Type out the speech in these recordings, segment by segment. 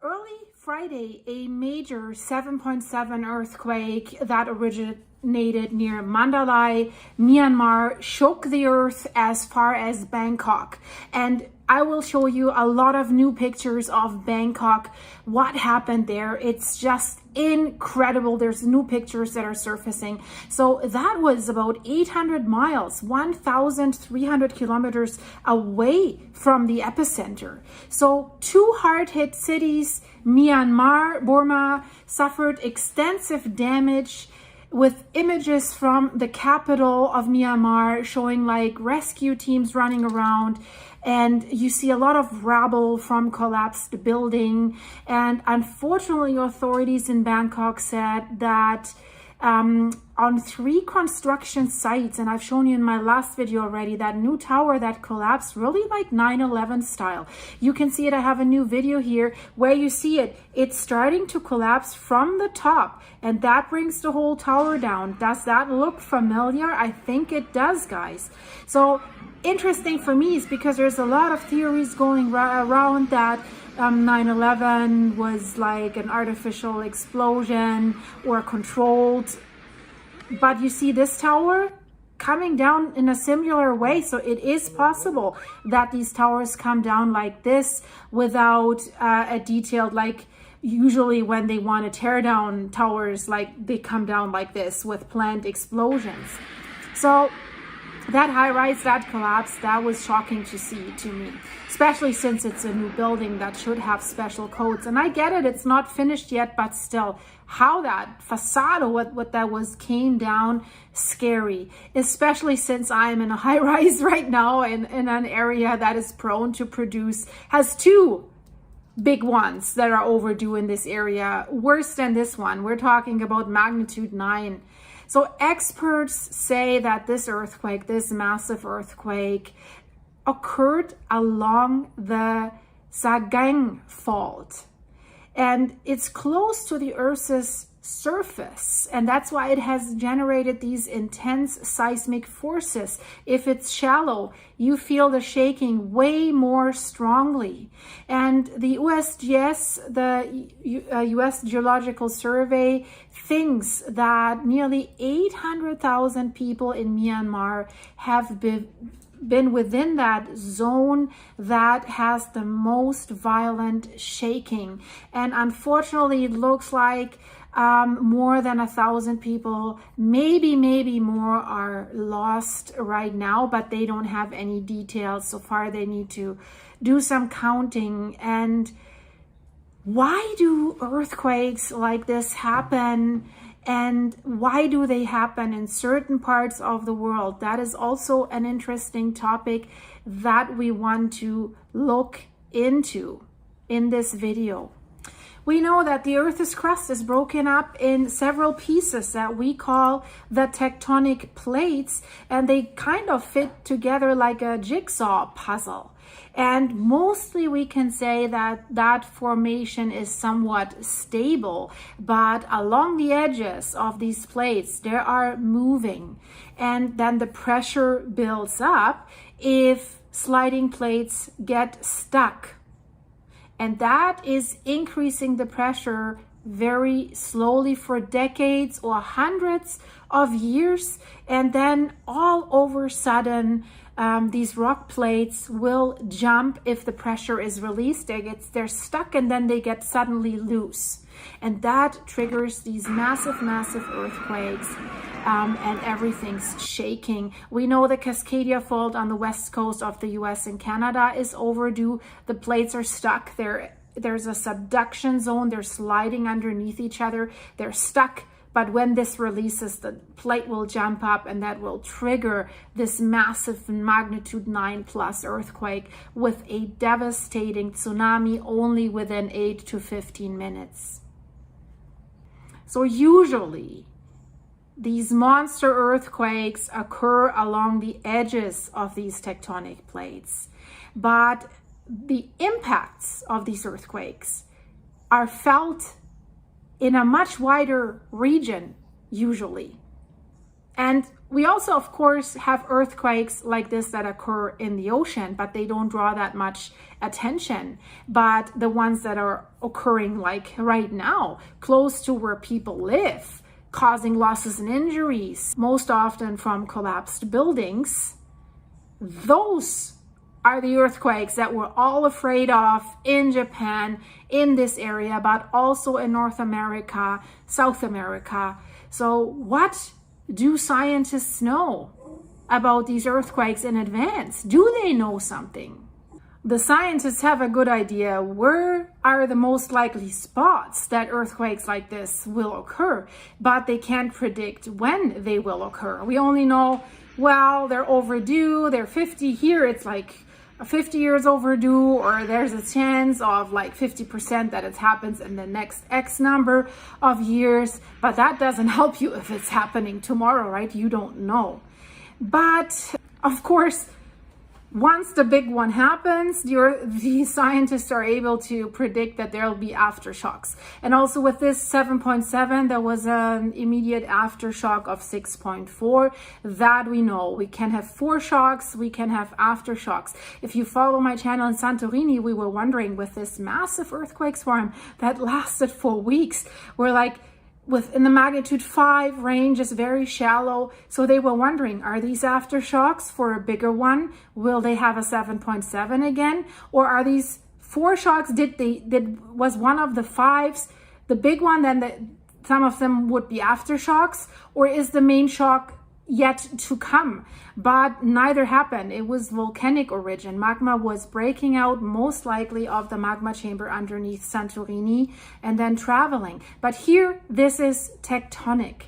Early Friday, a major 7.7 earthquake that originated near Mandalay, Myanmar, shook the earth as far as Bangkok. And I will show you a lot of new pictures of Bangkok, what happened there. It's just incredible. There's new pictures that are surfacing. So that was about 800 miles, 1,300 kilometers away from the epicenter. So two hard-hit cities, Myanmar, Burma, suffered extensive damage, with images from the capital of Myanmar showing like rescue teams running around, and you see a lot of rubble from collapsed building. And unfortunately, authorities in Bangkok said that on 3 construction sites, and I've shown you in my last video already, that new tower that collapsed really like 9/11 style. You can see it. I have a new video here where you see it. It's starting to collapse from the top, and that brings the whole tower down. Does that look familiar? I think it does, guys. So interesting for me is because there's a lot of theories going around that 9/11 was like an artificial explosion or controlled. But you see this tower coming down in a similar way. So it is possible that these towers come down like this without a detailed, like usually when they want to tear down towers, like they come down like this with planned explosions. So that high rise that collapsed, that was shocking to see to me, especially since it's a new building that should have special codes. And I get it, it's not finished yet, but still, how that facade or what that was came down, scary, especially since I'm in a high rise right now in an area that is prone to produce, has 2 big ones that are overdue in this area, worse than this one. We're talking about magnitude 9. So experts say that this earthquake, this massive earthquake, occurred along the Sagang Fault. And it's close to the Earth's surface, and that's why it has generated these intense seismic forces. If it's shallow, you feel the shaking way more strongly. And the USGS, the US Geological Survey, thinks that nearly 800,000 people in Myanmar have been within that zone that has the most violent shaking. And unfortunately, it looks like more than 1,000 people, maybe more, are lost right now, but they don't have any details so far. They need to do some counting. And why do earthquakes like this happen? And why do they happen in certain parts of the world? That is also an interesting topic that we want to look into in this video. We know that the Earth's crust is broken up in several pieces that we call the tectonic plates, and they kind of fit together like a jigsaw puzzle. And mostly we can say that that formation is somewhat stable, but along the edges of these plates, they are moving. And then the pressure builds up if sliding plates get stuck. And that is increasing the pressure very slowly for decades or hundreds of years. And then all over a sudden, these rock plates will jump if the pressure is released. They're stuck, and then they get suddenly loose. And that triggers these massive earthquakes, and everything's shaking. We know the Cascadia Fault on the west coast of the US and Canada is overdue. The plates are stuck. There's a subduction zone. They're sliding underneath each other. They're stuck. But when this releases, the plate will jump up, and that will trigger this massive magnitude 9+ earthquake with a devastating tsunami only within 8 to 15 minutes. So usually, these monster earthquakes occur along the edges of these tectonic plates, but the impacts of these earthquakes are felt in a much wider region usually. And we also, of course, have earthquakes like this that occur in the ocean, but they don't draw that much attention. But the ones that are occurring like right now, close to where people live, causing losses and injuries, most often from collapsed buildings, those are the earthquakes that we're all afraid of in Japan, in this area, but also in North America, South America. So what do scientists know about these earthquakes in advance? Do they know something? The scientists have a good idea where are the most likely spots that earthquakes like this will occur, but they can't predict when they will occur. We only know, well, they're overdue, they're 50 here, it's like 50 years overdue, or there's a chance of like 50% that it happens in the next X number of years, but that doesn't help you if it's happening tomorrow, right? You don't know. But of course, once the big one happens, the scientists are able to predict that there will be aftershocks. And also with this 7.7, there was an immediate aftershock of 6.4. That we know. We can have foreshocks, we can have aftershocks. If you follow my channel in Santorini, we were wondering, with this massive earthquake swarm that lasted for weeks, we're like, within the magnitude 5 range is very shallow. So they were wondering, are these aftershocks for a bigger one? Will they have a 7.7 again? Or are these foreshocks, was one of the 5s the big one, then some of them would be aftershocks? Or is the main shock yet to come? But neither happened. It was volcanic origin. Magma was breaking out, most likely of the magma chamber underneath Santorini, and then traveling. But here, this is tectonic.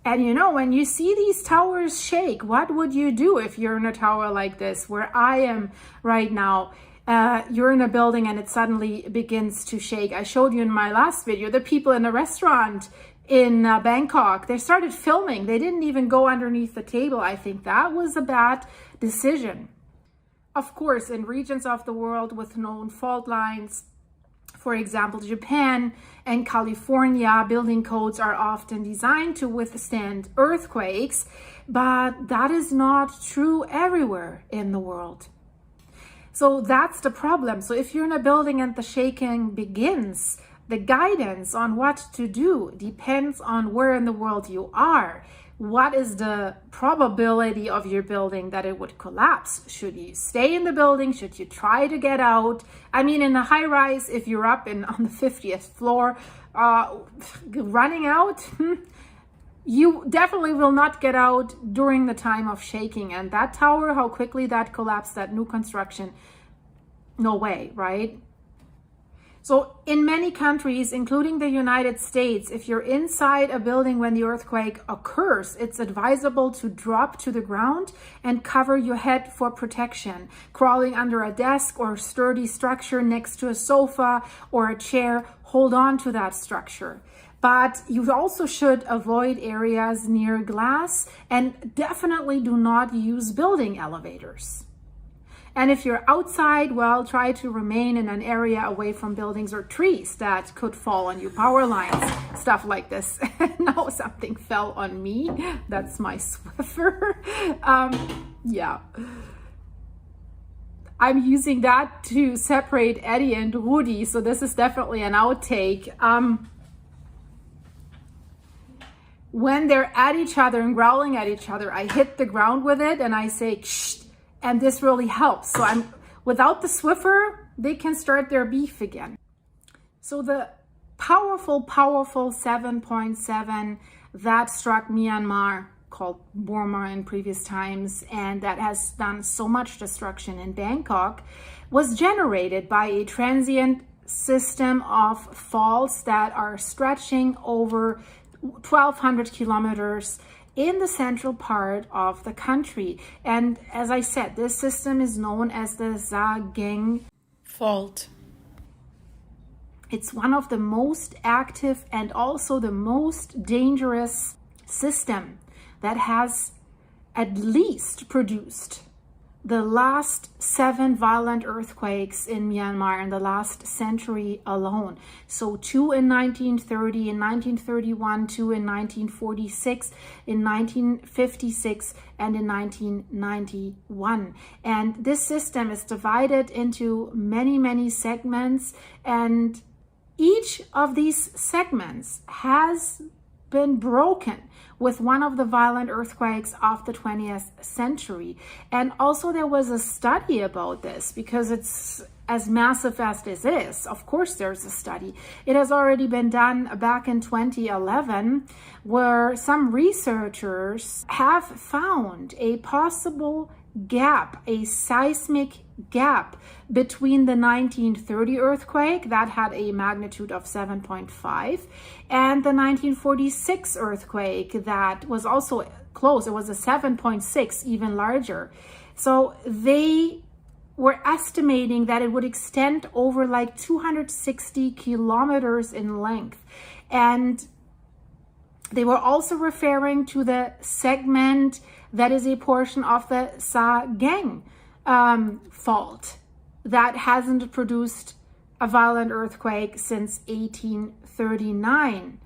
And you know, when you see these towers shake, what would you do if you're in a tower like this, where I am right now? You're in a building and it suddenly begins to shake. I showed you in my last video, the people in the restaurant in Bangkok, they started filming. They didn't even go underneath the table. I think that was a bad decision. Of course, in regions of the world with known fault lines, for example, Japan and California, building codes are often designed to withstand earthquakes, but that is not true everywhere in the world. So that's the problem. So if you're in a building and the shaking begins, the guidance on what to do depends on where in the world you are. What is the probability of your building that it would collapse? Should you stay in the building? Should you try to get out? I mean, in a high rise, if you're up on the 50th floor, running out, you definitely will not get out during the time of shaking. And that tower, how quickly that collapsed, that new construction, no way, right? So in many countries, including the United States, if you're inside a building when the earthquake occurs, it's advisable to drop to the ground and cover your head for protection. Crawling under a desk or sturdy structure next to a sofa or a chair, hold on to that structure. But you also should avoid areas near glass and definitely do not use building elevators. And if you're outside, well, try to remain in an area away from buildings or trees that could fall on you, power lines, stuff like this. Now something fell on me. That's my Swiffer. Yeah. I'm using that to separate Eddie and Rudi, so this is definitely an outtake. When they're at each other and growling at each other, I hit the ground with it and I say, shh. And this really helps. So without the Swiffer, they can start their beef again. So the powerful 7.7 that struck Myanmar, called Burma in previous times, and that has done so much destruction in Bangkok, was generated by a transient system of faults that are stretching over 1,200 kilometers in the central part of the country. And as I said, this system is known as the Zageng fault. It's one of the most active and also the most dangerous system that has at least produced the last 7 violent earthquakes in Myanmar in the last century alone. So 2 in 1930, in 1931, 2 in 1946, in 1956, and in 1991. And this system is divided into many, many segments, and each of these segments has been broken with one of the violent earthquakes of the 20th century. And also there was a study about this, because it's as massive as this is. Of course there's a study. It has already been done back in 2011, where some researchers have found a possible gap, a seismic gap between the 1930 earthquake that had a magnitude of 7.5 and the 1946 earthquake that was also close. It was a 7.6, even larger. So they were estimating that it would extend over like 260 kilometers in length. And they were also referring to the segment that is a portion of the Sa-Gang fault that hasn't produced a violent earthquake since 1839.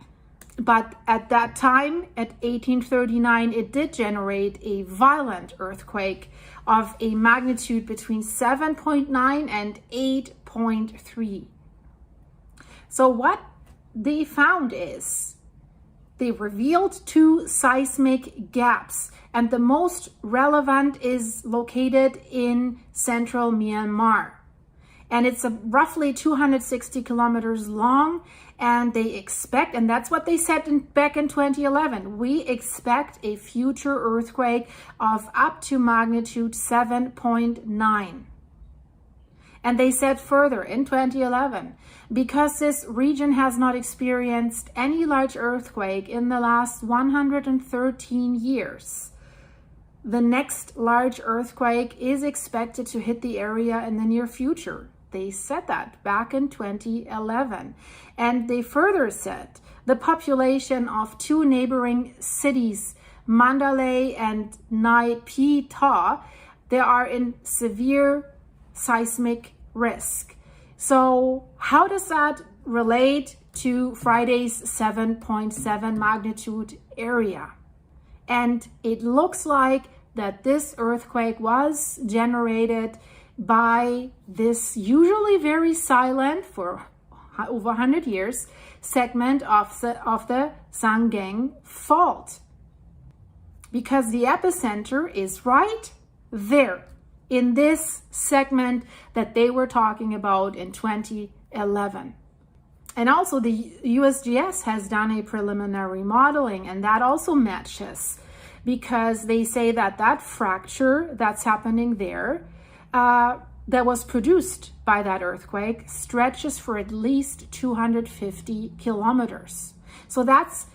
But at that time, at 1839, it did generate a violent earthquake of a magnitude between 7.9 and 8.3. So what they found is they revealed 2 seismic gaps, and the most relevant is located in central Myanmar. And it's roughly 260 kilometers long, and they expect, and that's what they said back in 2011, we expect a future earthquake of up to magnitude 7.9. And they said further in 2011, because this region has not experienced any large earthquake in the last 113 years, the next large earthquake is expected to hit the area in the near future. They said that back in 2011. And they further said the population of 2 neighboring cities, Mandalay and Nai Pyi, they are in severe seismic risk. So how does that relate to Friday's 7.7 magnitude area? And it looks like that this earthquake was generated by this usually very silent for over 100 years segment of the Sa-Gang fault, because the epicenter is right there in this segment that they were talking about in 2011. And also the USGS has done a preliminary modeling, and that also matches, because they say that that fracture that's happening there that was produced by that earthquake stretches for at least 250 kilometers. So that's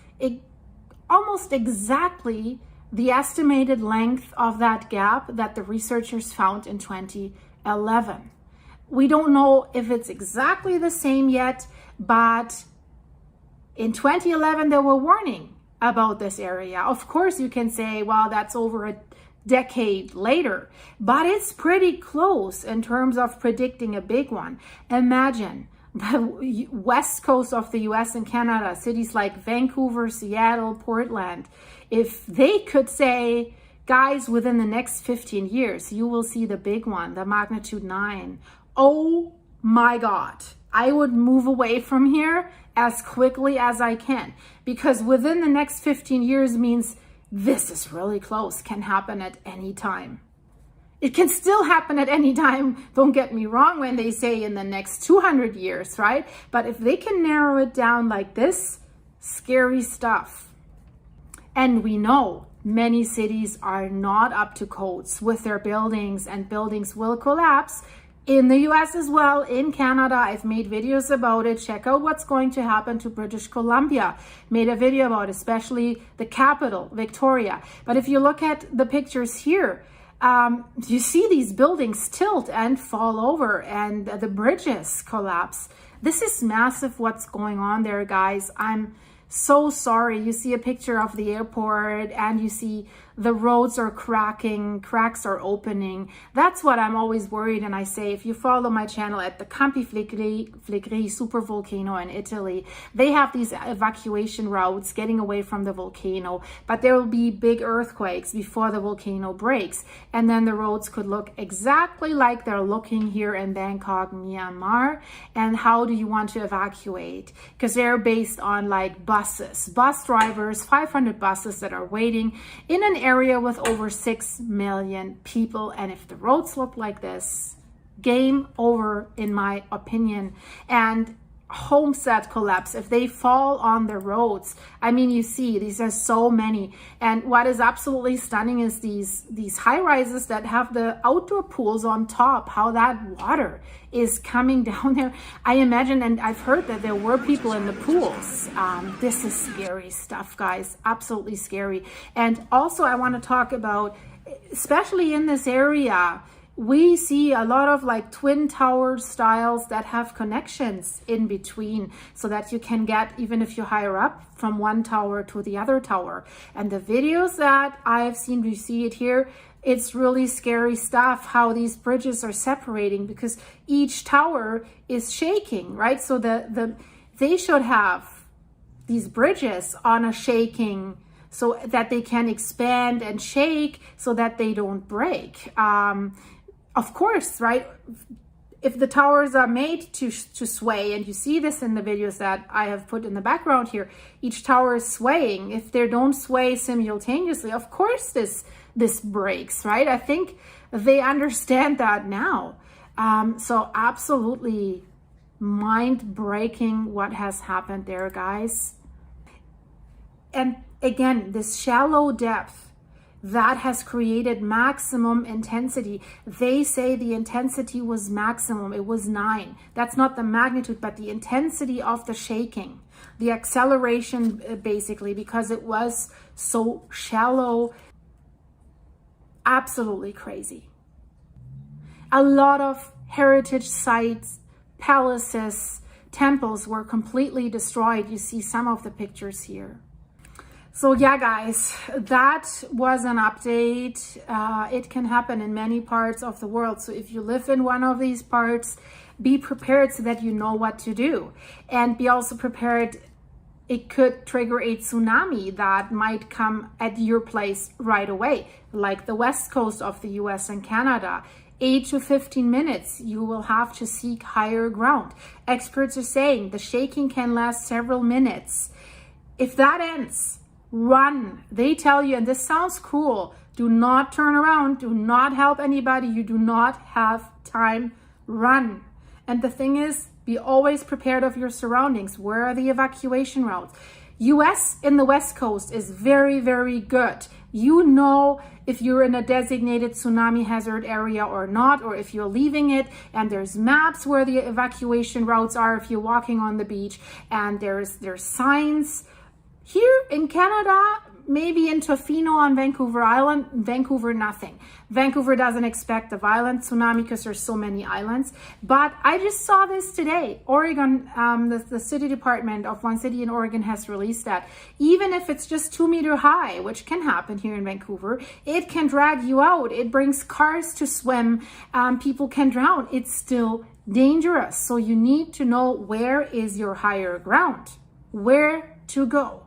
almost exactly the estimated length of that gap that the researchers found in 2011. We don't know if it's exactly the same yet, but in 2011 they were warning about this area. Of course you can say, well, that's over a decade later, but it's pretty close in terms of predicting a big one. Imagine the west coast of the US and Canada, cities like Vancouver, Seattle, Portland, if they could say, guys, within the next 15 years, you will see the big one, the magnitude 9. Oh my God, I would move away from here as quickly as I can, because within the next 15 years means this is really close, can happen at any time. It can still happen at any time, don't get me wrong, when they say in the next 200 years, right? But if they can narrow it down like this, scary stuff. And we know many cities are not up to codes with their buildings, and buildings will collapse in the US as well, in Canada. I've made videos about it. Check out what's going to happen to British Columbia. Made a video about especially the capital, Victoria. But if you look at the pictures here, you see these buildings tilt and fall over, and the bridges collapse. This is massive what's going on there, guys. I'm so sorry. You see a picture of the airport, and you see the roads are cracking, cracks are opening. That's what I'm always worried. And I say, if you follow my channel at the Campi Flegrei super volcano in Italy, they have these evacuation routes getting away from the volcano, but there will be big earthquakes before the volcano breaks. And then the roads could look exactly like they're looking here in Bangkok, Myanmar. And how do you want to evacuate? Because they're based on like buses, bus drivers, 500 buses that are waiting in an area with over 6 million people. And if the roads look like this, game over in my opinion. And homestead collapse, if they fall on the roads, I mean, you see these are so many. And what is absolutely stunning is these high rises that have the outdoor pools on top, how that water is coming down there. I imagine, and I've heard that there were people in the pools. This is scary stuff, guys, absolutely scary. And also I want to talk about, especially in this area, we see a lot of like twin tower styles that have connections in between so that you can get, even if you're higher up, from one tower to the other tower. And the videos that I've seen, we see it here, it's really scary stuff, how these bridges are separating because each tower is shaking, right? So they should have these bridges on a shaking so that they can expand and shake so that they don't break. Of course, right? If the towers are made to sway, and you see this in the videos that I have put in the background here, each tower is swaying. If they don't sway simultaneously, of course this breaks, right? I think they understand that now. So absolutely mind-breaking what has happened there, guys. And again, this shallow depth, that has created maximum intensity. They say the intensity was maximum. It was 9. That's not the magnitude, but the intensity of the shaking, the acceleration basically, because it was so shallow. Absolutely crazy. A lot of heritage sites, palaces, temples were completely destroyed. You see some of the pictures here. So yeah, guys, that was an update. It can happen in many parts of the world. So if you live in one of these parts, be prepared so that you know what to do. And be also prepared, it could trigger a tsunami that might come at your place right away, like the west coast of the US and Canada. 8 to 15 minutes, you will have to seek higher ground. Experts are saying the shaking can last several minutes. If that ends, run. They tell you, and this sounds cruel, do not turn around, do not help anybody, you do not have time, run. And the thing is, be always prepared of your surroundings. Where are the evacuation routes? US in the West Coast is very, very good. You know if you're in a designated tsunami hazard area or not, or if you're leaving it, and there's maps where the evacuation routes are if you're walking on the beach, and there's signs. Here in Canada, maybe in Tofino on Vancouver Island, Vancouver, nothing. Vancouver doesn't expect a violent tsunami because there's so many islands. But I just saw this today. Oregon, the city department of one city in Oregon has released that. Even if it's just 2 meters high, which can happen here in Vancouver, it can drag you out. It brings cars to swim. People can drown. It's still dangerous. So you need to know where is your higher ground, where to go.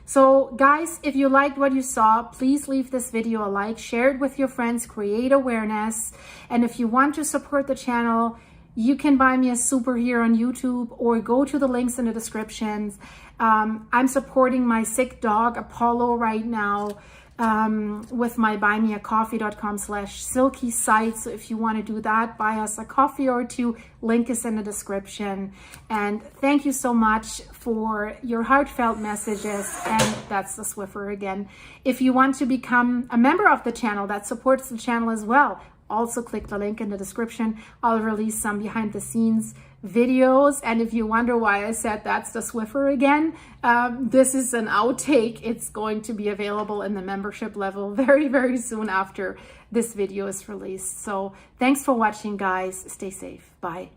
So guys, if you liked what you saw, please leave this video a like, share it with your friends, create awareness. And if you want to support the channel, you can buy me a super here on YouTube or go to the links in the descriptions. I'm supporting my sick dog, Apollo, right now with my buymeacoffee.com/silky site. So if you want to do that, buy us a coffee or two. Link is in the description. And thank you so much for your heartfelt messages. And that's the Swiffer again. If you want to become a member of the channel that supports the channel as well, also click the link in the description. I'll release some behind the scenes videos. And if you wonder why I said that's the Swiffer again, this is an outtake. It's going to be available in the membership level very, very soon after this video is released. So thanks for watching, guys. Stay safe. Bye.